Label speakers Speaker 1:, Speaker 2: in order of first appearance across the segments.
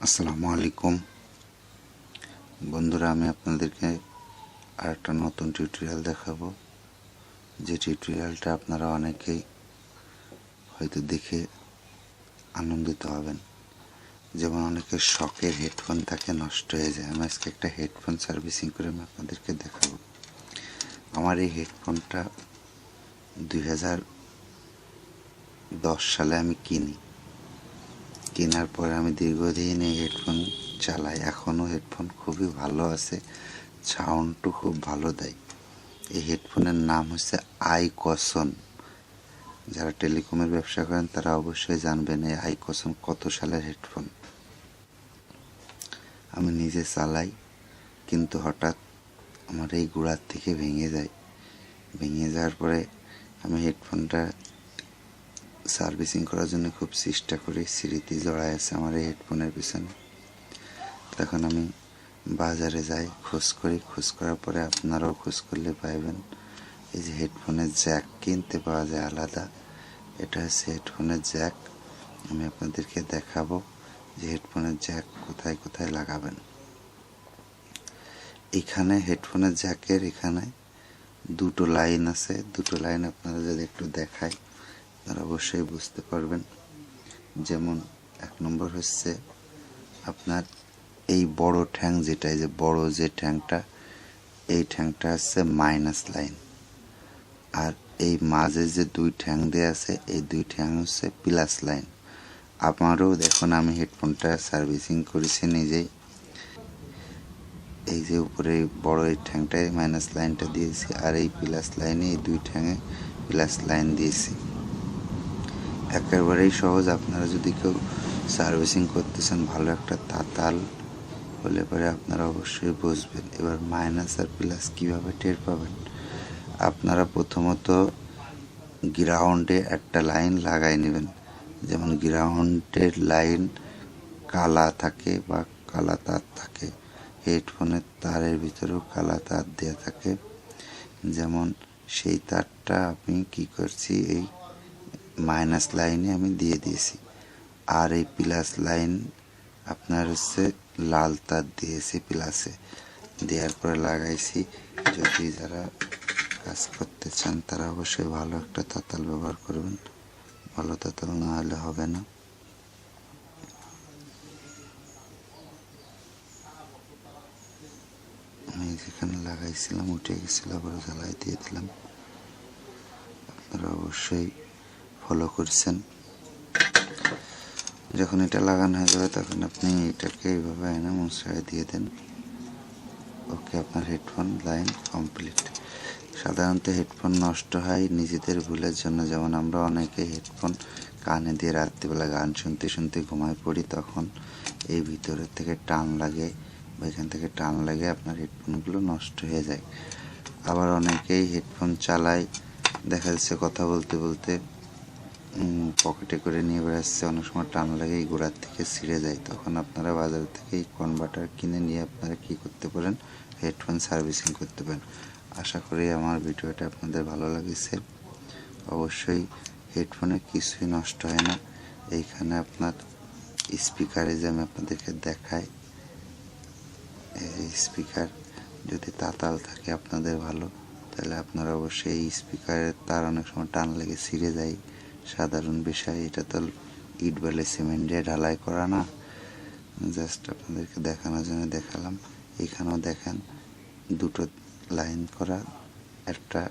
Speaker 1: আসসালামু আলাইকুম বন্ধুরা, আমি আপনাদেরকে আরেকটা নতুন টিউটোরিয়াল দেখাবো। যে টিউটোরিয়ালটা আপনারা অনেকেই হয়তো দেখে আনন্দিত হবেন। যেমন অনেকের শখের হেডফোন থাকে, নষ্ট হয়ে যায়। আমি আজকে একটা হেডফোন সার্ভিসিং করে আমি আপনাদেরকে দেখাবো। আমার এই হেডফোনটা 2010 সালে আমি কেনার পরে আমি দীর্ঘদিন এই হেডফোন চালাই। এখনও হেডফোন খুবই ভালো আছে, সাউন্ডও খুব ভালো দেয়। এই হেডফোনের নাম হচ্ছে আইকসন। যারা টেলিকমের ব্যবসা করেন তারা অবশ্যই জানবেন এই আইকসন কত সালের হেডফোন। আমি নিজে চালাই, কিন্তু হঠাৎ আমার এই গোড়ার থেকে ভেঙে যাওয়ার পরে আমি হেডফোনটা সার্ভিসিং করার জন্য খুব চেষ্টা করি। স্মৃতি জড়ায় আছে আমার এই হেডফোনের পিছনে। তখন আমি বাজারে যাই, খোঁজ করার পরে আপনারাও খোঁজ করলে পাইবেন। এই যে হেডফোনের জ্যাক কিনতে পাওয়া যায় আলাদা, এটা হচ্ছে হেডফোনের জ্যাক। আমি আপনাদেরকে দেখাবো যে হেডফোনের জ্যাক কোথায় কোথায় লাগাবেন। এখানে হেডফোনের জ্যাকের এখানে দুটো লাইন আছে। দুটো লাইন আপনারা যদি একটু দেখাই আপনারা অবশ্যই বুঝতে পারবেন। যেমন 1 নম্বর হচ্ছে আপনার এই বড় ঠ্যাং, যেটা এই যে বড় যে ঠ্যাংটা, এই ঠ্যাংটা হচ্ছে মাইনাস লাইন। আর এই মাঝে যে 2 ঠ্যাং দেওয়া আছে, এই 2 ঠ্যাং হচ্ছে প্লাস লাইন। আমারও দেখুন, আমি হেডফোনটা সার্ভিসিং করেছি নিজেই। এই যে উপরে বড় এই ঠ্যাংটায় মাইনাস লাইনটা দিয়েছি, আর এই প্লাস লাইনে এই 2 ঠ্যাঙে প্লাস লাইন দিয়েছি। একেবারেই সহজ। আপনারা যদি কেউ সার্ভিসিং করতেছেন, ভালো একটা তাতাল হলে পরে আপনারা অবশ্যই বুঝবেন। এবার মাইনাস আর প্লাস কীভাবে টের পাবেন? আপনারা প্রথমত গ্রাউন্ডে একটা লাইন লাগাই নেবেন। যেমন গ্রাউন্ডের লাইন কালা থাকে বা কালা তার থাকে, হেডফোনের তারের ভিতরেও কালা তার দেওয়া থাকে। যেমন সেই তারটা আমি কি করছি, এই মাইনাস লাইনে আমি দিয়ে দিয়েছি। আর এই প্লাস লাইন আপনার হচ্ছে লাল তার দিয়েছি প্লাসে, দেওয়ার পরে লাগাইছি। যদি যারা কাজ করতে চান তারা অবশ্যই ভালো একটা তাতাল ব্যবহার করবেন, ভালো তাতাল না হলে হবে না। আমি যেখানে লাগাইছিলাম উঠে গেছিল, আবার জ্বালাই দিয়ে দিলাম। আপনারা অবশ্যই ফলো করছেন। যখন এটা লাগানো হয়ে যাবে তখন আপনি এটাকে এইভাবে এনে মুছড়ায় দিয়ে দেন। ওকে, আপনার হেডফোন লাইন কমপ্লিট। সাধারণত হেডফোন নষ্ট হয় নিজেদের ভুলের জন্য। যেমন আমরা অনেকে হেডফোন কানে দিয়ে রাত্রিবেলা গান শুনতে শুনতে ঘুমায় পড়ি, তখন এই ভিতরের থেকে টান লাগে বা এখান থেকে টান লাগে আপনার হেডফোনগুলো নষ্ট হয়ে যায়। আবার অনেকেই হেডফোন চালায়, দেখা যাচ্ছে কথা বলতে বলতে পকেটে করে নিয়ে বেড়াচ্ছে, অনেক সময় টান লাগে এই গোড়ার থেকে ছিঁড়ে যায়। তখন আপনারা বাজার থেকে এই কনভার্টার কিনে নিয়ে আপনারা কী করতে পারেন, হেডফোন সার্ভিসিং করতে পারেন। আশা করি আমার ভিডিওটা আপনাদের ভালো লাগছে। অবশ্যই হেডফোনে কিছুই নষ্ট হয় না। এইখানে আপনার স্পিকারে যে আমি আপনাদেরকে দেখাই, এই স্পিকার যদি তাতাল থাকে আপনাদের ভালো, তাহলে আপনারা অবশ্যই এই স্পিকারের তার অনেক সময় টান লেগে ছিঁড়ে যায়, সাধারণ বিষয়। এটা তো ইট বালি সিমেন্ট দিয়ে ঢালাই করা না, জাস্ট আপনাদেরকে দেখানোর জন্য দেখালাম। এখানেও দেখেন দুটো লাইন করা, একটা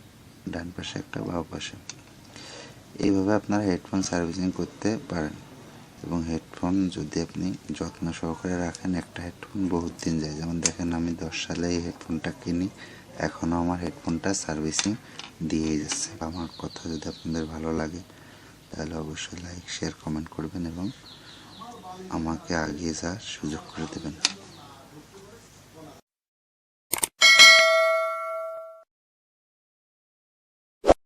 Speaker 1: ডান পাশে একটা বাম পাশে। এইভাবে আপনারা হেডফোন সার্ভিসিং করতে পারেন। এবং হেডফোন যদি আপনি যত্ন সহকারে রাখেন, একটা হেডফোন বহুত দিন যায়। যেমন দেখেন, আমি 10 সালে এই হেডফোনটা কিনি, এখনও আমার হেডফোনটা সার্ভিসিং দিয়েই যাচ্ছে। আমার কথা যদি আপনাদের ভালো লাগে তাহলে অবশ্যই লাইক, শেয়ার, কমেন্ট করবেন এবং আমাকে এগিয়ে যাওয়ার সুযোগ করে দেবেন।